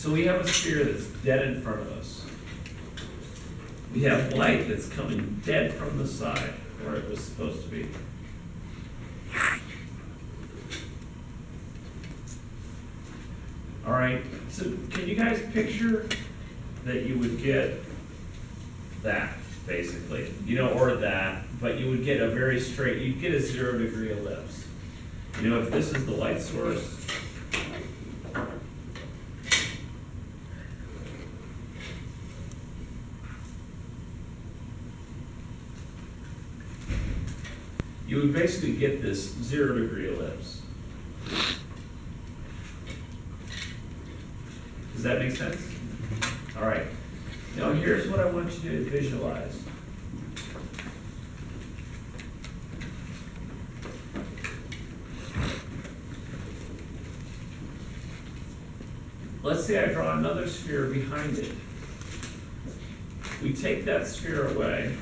So we have a sphere that's dead in front of us. We have light that's coming dead from the side, where it was supposed to be. All right, so can you guys picture that you would get that, basically, or that, but you would get a very straight, you'd get a 0 degree ellipse. If this is the light source, you would basically get this 0 degree ellipse. Does that make sense? All right. Now here's what I want you to visualize. Let's say I draw another sphere behind it. We take that sphere away.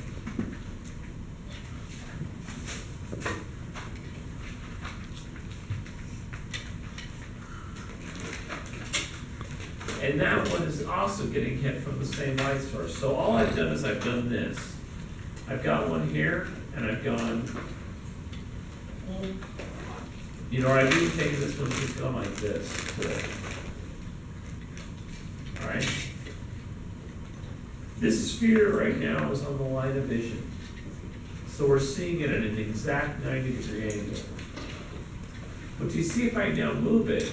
And that one is also getting hit from the same light source. So all I've done is I've done this. I've got one here, and I've gone, I've even taken this one and just gone like this. All right? This sphere right now is on the line of vision. So we're seeing it at an exact 90-degree angle. But you see, if I now move it,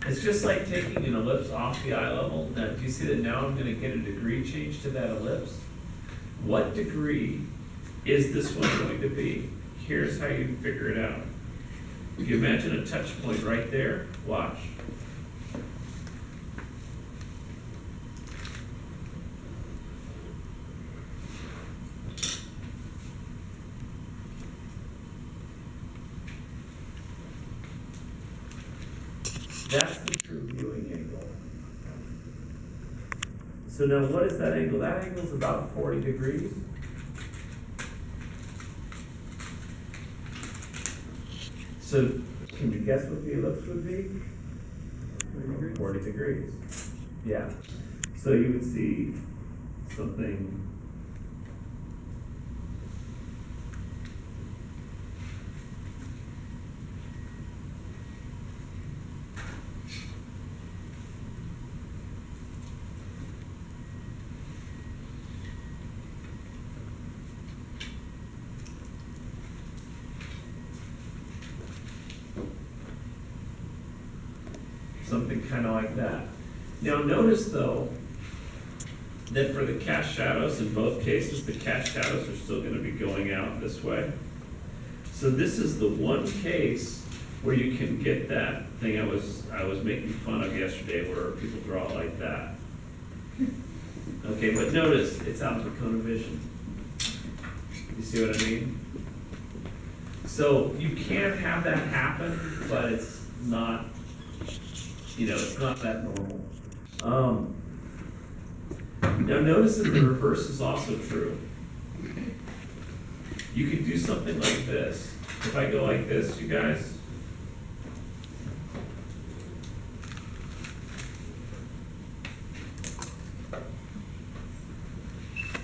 it's just like taking an ellipse off the eye level. Now, do you see that now I'm going to get a degree change to that ellipse? What degree is this one going to be? Here's how you figure it out. If you imagine a touch point right there, watch. That's the true viewing angle. So now what is that angle? That angle is about 40 degrees. So can you guess what the ellipse would be? 40 degrees. Yeah. So you would see something. Something kind of like that. Now notice though, that for the cast shadows, in both cases, the cast shadows are still going to be going out this way. So this is the one case where you can get that thing I was making fun of yesterday, where people draw it like that. Okay, but notice, it's out of the cone of vision. You see what I mean? So you can have that happen, but it's not, it's not that normal. Now notice that the reverse is also true. You could do something like this. If I go like this, you guys.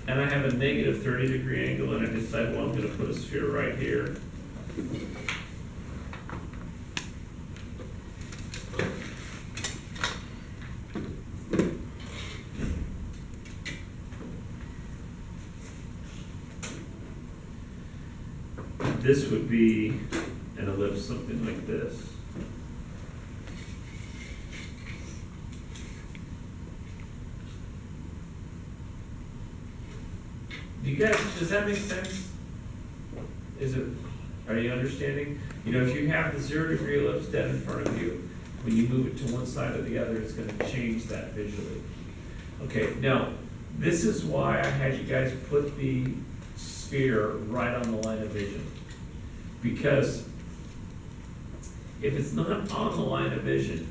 And I have a negative 30-degree angle, and I decide, well, I'm going to put a sphere right here. This would be an ellipse, something like this. You guys, does that make sense? Are you understanding? If you have the 0-degree ellipse dead in front of you, when you move it to one side or the other, it's going to change that visually. Okay, now, this is why I had you guys put the sphere right on the line of vision. Because if it's not on the line of vision,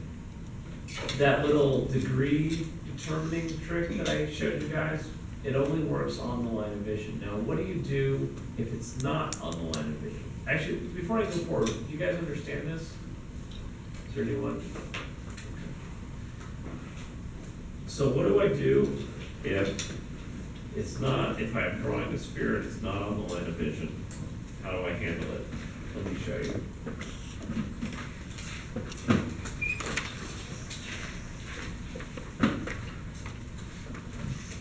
that little degree determining trick that I showed you guys, it only works on the line of vision. Now, what do you do if it's not on the line of vision? Actually, before I go forward, do you guys understand this? Is there anyone? So what do I do if it's not, if I'm drawing a sphere and it's not on the line of vision? How do I handle it? Let me show you.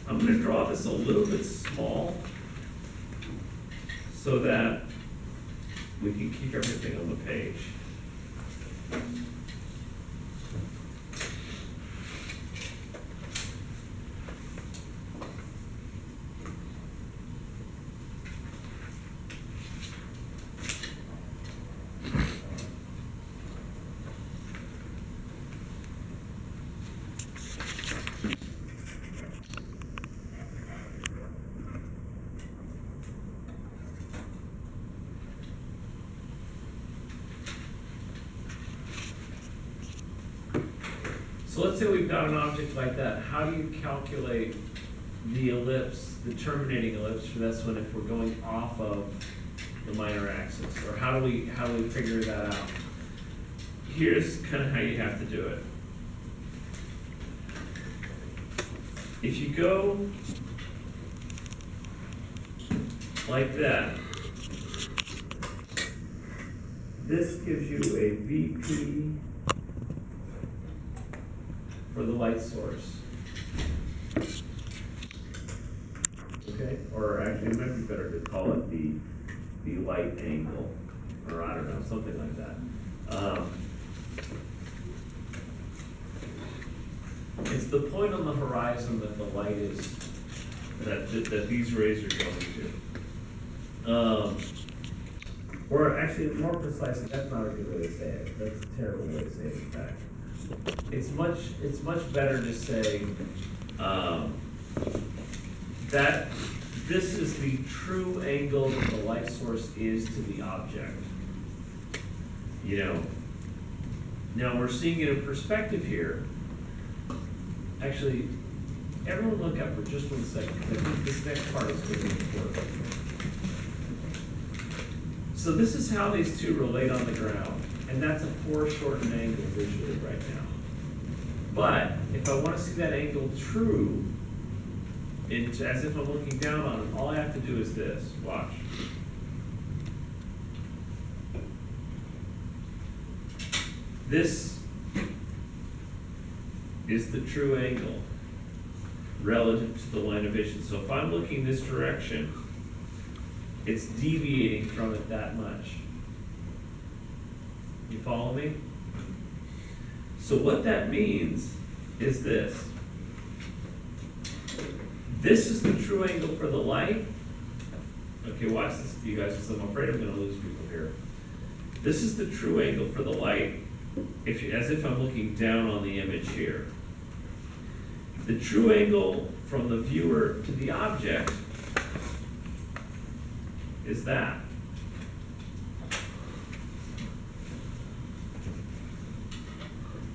I'm gonna draw this a little bit small so that we can keep everything on the page. So let's say we've got an object like that. How do you calculate the ellipse, the terminating ellipse for this one if we're going off of the minor axis? Or how do we figure that out? Here's kind of how you have to do it. If you go like that, this gives you a VP for the light source. Okay, or actually it might be better to call it the light angle, or I don't know, something like that. It's the point on the horizon that the light is, that these rays are going to. Or actually, more precisely, that's not a good way to say it. That's a terrible way to say it, in fact. It's much better to say that this is the true angle that the light source is to the object. You know, now we're seeing it in perspective here. Actually, everyone look up for just 1 second, because I think this next part is really important. So this is how these two relate on the ground, and that's a foreshortened angle visually right now. But if I want to see that angle true, as if I'm looking down on it, all I have to do is this, watch. This is the true angle relative to the line of vision. So if I'm looking this direction, it's deviating from it that much. You follow me? So what that means is this. This is the true angle for the light. Okay, watch this, you guys, because I'm afraid I'm going to lose people here. This is the true angle for the light, as if I'm looking down on the image here. The true angle from the viewer to the object is that.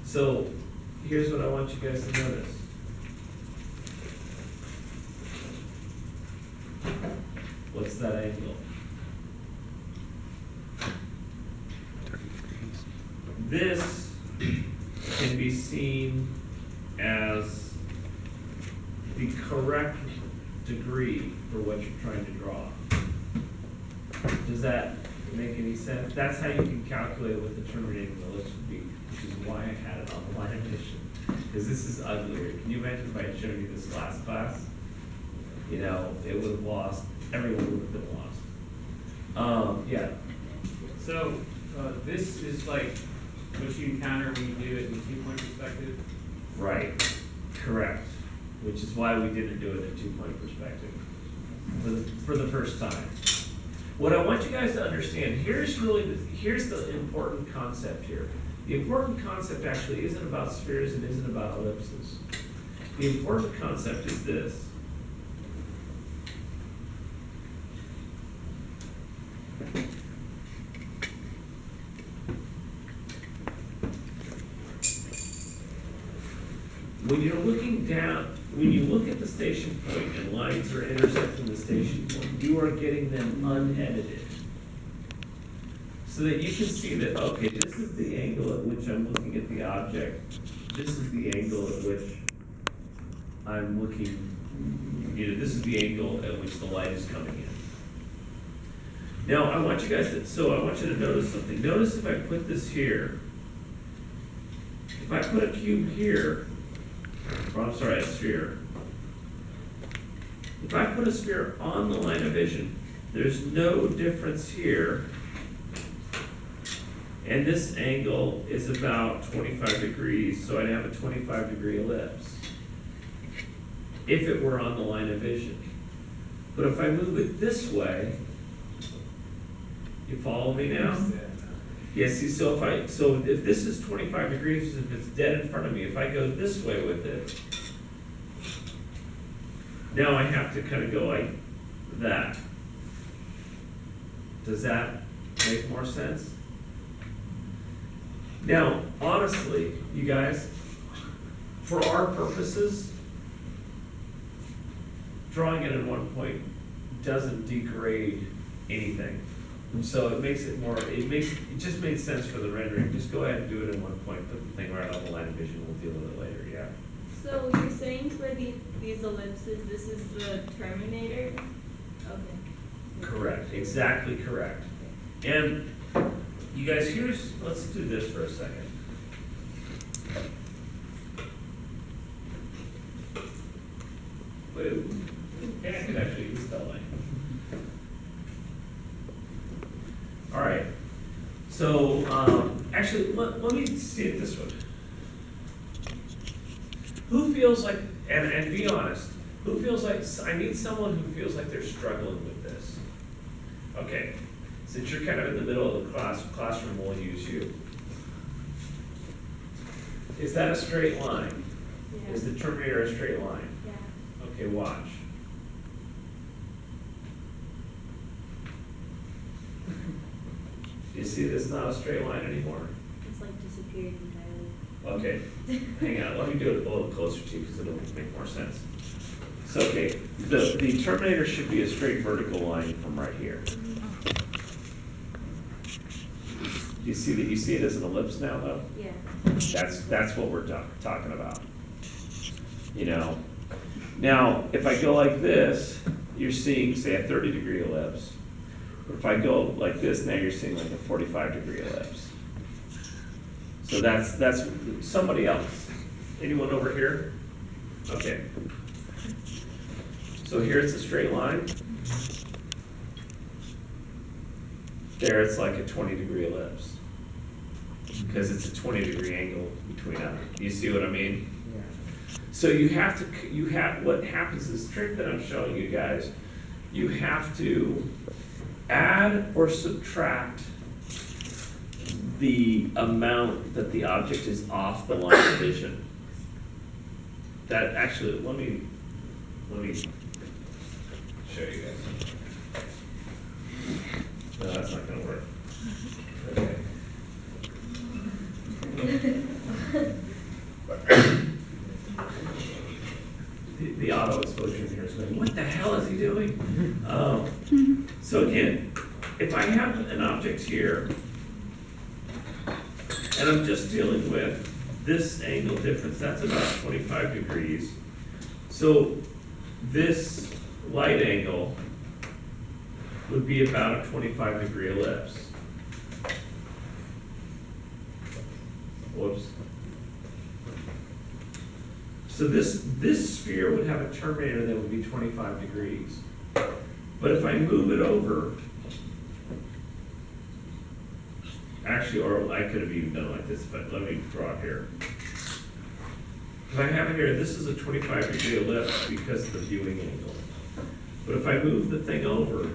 So here's what I want you guys to notice. What's that angle? This can be seen as the correct degree for what you're trying to draw. Does that make any sense? That's how you can calculate what the terminating ellipse would be, which is why I had it on the line of vision. Because this is uglier. Can you imagine if I had shown you this last class? You know, it would have lost, everyone would have been lost. Yeah. So this is like what you encounter when you do it in a 2-point perspective? Right, correct. Which is why we didn't do it in a 2-point perspective for the first time. What I want you guys to understand, here's the important concept here. The important concept actually isn't about spheres and isn't about ellipses. The important concept is this. When you're looking down, when you look at the station point and lines are intersecting the station point, you are getting them unedited. So that you can see that, okay, this is the angle at which I'm looking at the object. This is the angle at which I'm looking, this is the angle at which the light is coming in. Now, I want you guys to, I want you to notice something. Notice if I put this here, if I put a cube here, or I'm sorry, a sphere. If I put a sphere on the line of vision, there's no difference here. And this angle is about 25 degrees, so I'd have a 25-degree ellipse if it were on the line of vision. But if I move it this way, you follow me now? Yeah, see, so if this is 25 degrees, if it's dead in front of me, if I go this way with it, now I have to kind of go like that. Does that make more sense? Now, honestly, you guys, for our purposes, drawing it in one point doesn't degrade anything. So it makes it more, it just made sense for the rendering. Just go ahead and do it in one point, put the thing right on the line of vision, we'll deal with it later, yeah. So you're saying for these ellipses, this is the terminator? Okay. Correct, exactly correct. And you guys, let's do this for a second. Wait, yeah, I could actually use that line. All right, so, actually, let me see it this way. Who feels like, and be honest, who feels like, I need someone who feels like they're struggling with this. Okay, since you're kind of in the middle of the classroom, we'll use you. Is that a straight line? Yeah. Is the terminator a straight line? Yeah. Okay, watch. You see this not a straight line anymore? It's like disappeared entirely. Okay, hang on, let me do it a little closer to you because it'll make more sense. So, okay, the terminator should be a straight vertical line from right here. You see it as an ellipse now, though? Yeah. That's what we're talking about. You know, now, if I go like this, you're seeing, say, a 30-degree ellipse. But if I go like this, now you're seeing like a 45-degree ellipse. So that's somebody else. Anyone over here? Okay. So here it's a straight line. There it's like a 20-degree ellipse. Because it's a 20-degree angle between them. You see what I mean? Yeah. So what happens is, this trick that I'm showing you guys, you have to add or subtract the amount that the object is off the line of vision. That actually, let me show you guys. No, that's not gonna work. Okay. The auto exposure in here is going, what the hell is he doing? So again, if I have an object here, and I'm just dealing with this angle difference, that's about 25 degrees. So this light angle would be about a 25-degree ellipse. Whoops. So this sphere would have a terminator that would be 25 degrees. But if I move it over, actually, or I could have even done it like this, but let me draw it here. If I have it here, this is a 25-degree ellipse because of the viewing angle. But if I move the thing over,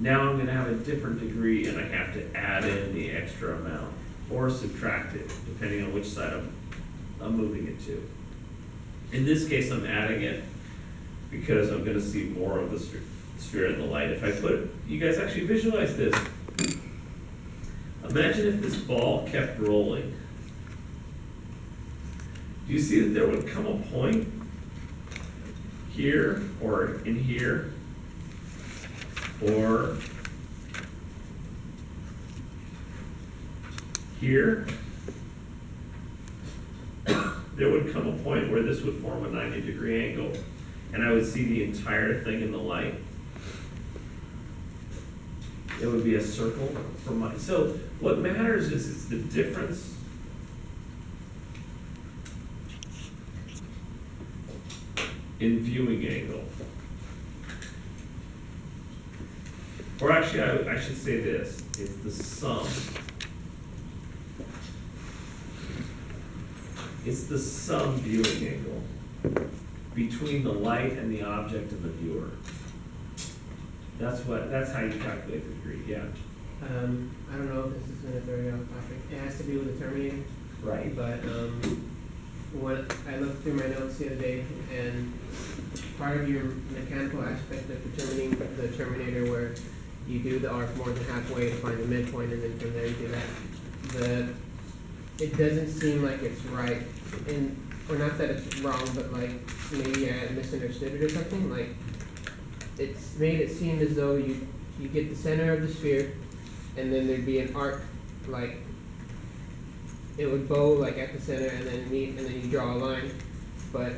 now I'm gonna have a different degree and I have to add in the extra amount or subtract it, depending on which side I'm moving it to. In this case, I'm adding it because I'm gonna see more of the sphere in the light. If I put, you guys actually visualize this. Imagine if this ball kept rolling. Do you see that there would come a point here or in here or here there would come a point where this would form a 90-degree angle, and I would see the entire thing in the light. It would be a circle from my, so what matters is it's the difference in viewing angle. Or actually, I should say this, it's the sum. It's the sum viewing angle between the light and the object and the viewer. That's how you calculate the degree, yeah. I don't know if this is gonna throw you off topic. It has to do with the Terminator, Right. but, when I looked through my notes the other day, and part of your mechanical aspect of determining the Terminator, where you do the arc more than halfway to find the midpoint, and then from there you do that, it doesn't seem like it's right, and, or not that it's wrong, but like, maybe I misunderstood it or something, like, it's made it seem as though you get the center of the sphere, and then there'd be an arc, like, it would bow like at the center and then meet, and then you draw a line, but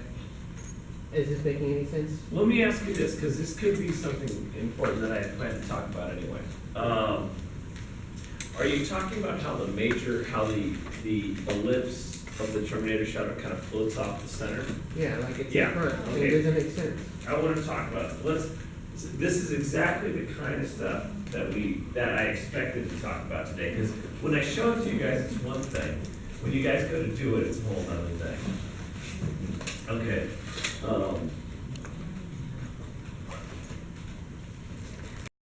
is this making any sense? Let me ask you this, because this could be something important that I had planned to talk about anyway. Are you talking about how the ellipse of the Terminator shadow kind of floats off the center? Yeah, like it's Yeah, in front, and okay. it doesn't make sense. I want to talk about it. This is exactly the kind of stuff that I expected to talk about today, because when I show it to you guys, it's one thing. When you guys go to do it, it's a whole other thing. Okay.